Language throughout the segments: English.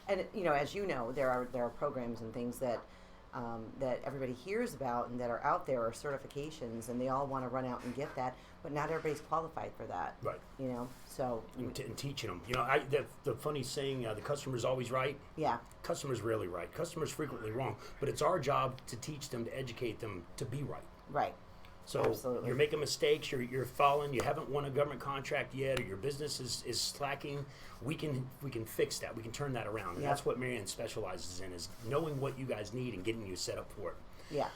And as you know, there are programs and things that that everybody hears about and that are out there, are certifications, and they all want to run out and get that, but not everybody's qualified for that. Right. So And teaching them. The funny saying, the customer's always right. yeah, Customer's rarely right. Customer's frequently wrong. But it's our job to teach them, to educate them to be right. right. So Absolutely. you're making mistakes, you're falling, you haven't won a government contract yet, or your business is slacking, we can fix that. We can turn that around. And Yep. that's what Marianne specializes in, is knowing what you guys need and getting you set up for it. Yeah.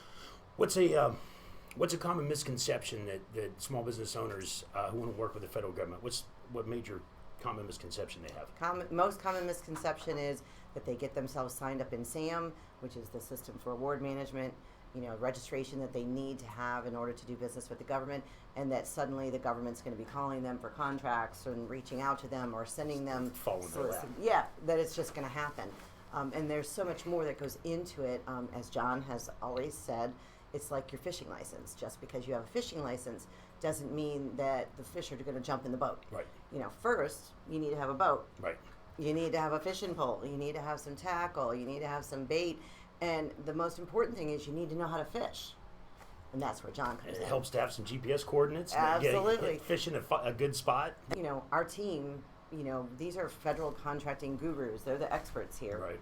What's a common misconception that small business owners who want to work with the federal government, what major common misconception they have? Most common misconception is that they get themselves signed up in SAM, which is the System for Award Management, registration that they need to have in order to do business with the government, and that suddenly the government's going to be calling them for contracts and reaching out to them or sending them yeah, that it's just going to happen. And there's so much more that goes into it. As John has always said, it's like your fishing license. Just because you have a fishing license doesn't mean that the fish are going to jump in the boat. Right. First you need to have a boat. Right. You need to have a fishing pole. You need to have some tackle. You need to have some bait. And the most important thing is you need to know how to fish. And that's where John comes in. It helps to have some GPS coordinates. Absolutely. Get fish in a good spot. Our team, these are federal contracting gurus. They're the experts here. Right.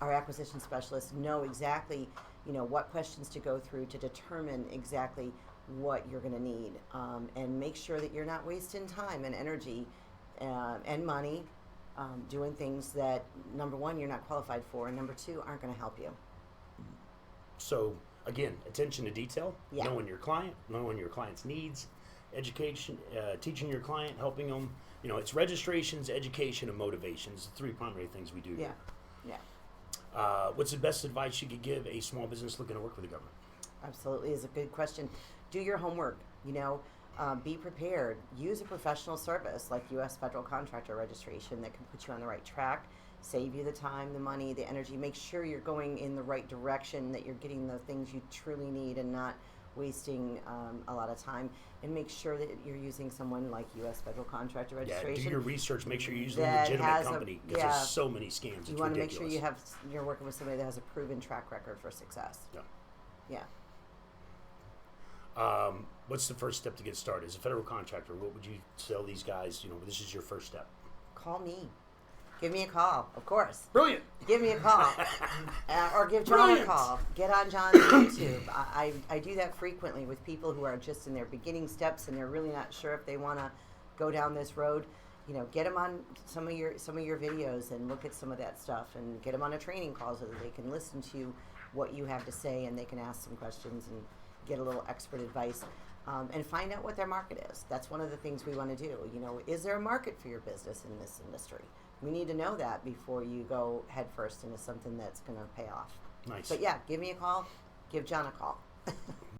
Our acquisition specialists know exactly, what questions to go through to determine exactly what you're going to need, and make sure that you're not wasting time and energy and money doing things that, number one, you're not qualified for, and number two, aren't going to help you. So, again, attention to detail, Yeah. knowing your client, knowing your client's needs, education, teaching your client, helping them. It's registrations, education, and motivations, the three primary things we do. Yeah, yeah. What's the best advice you could give a small business looking to work with the government? Absolutely, is a good question. Do your homework. Be prepared. Use a professional service like U.S. federal contractor registration that can put you on the right track, save you the time, the money, the energy. Make sure you're going in the right direction, that you're getting the things you truly need and not wasting a lot of time. And make sure that you're using someone like U.S. federal contractor registration. Yeah, do your research. Make sure you're using a legitimate company, because there's so many scams. You want to make sure you're working with somebody that has a proven track record for success. Yeah. Yeah. What's the first step to get started? As a federal contractor, what would you tell these guys? This is your first step. Call me. Give me a call, of course. Brilliant. Give me a call. Or give John a call. Get on John's YouTube. I do that frequently with people who are just in their beginning steps and they're really not sure if they want to go down this road. Get them on some of your videos and look at some of that stuff, and get them on a training call so that they can listen to what you have to say and they can ask some questions and get a little expert advice, and find out what their market is. That's one of the things we want to do. Is there a market for your business in this industry? We need to know that before you go headfirst into something that's going to pay off. Nice. But yeah, give me a call. Give John a call.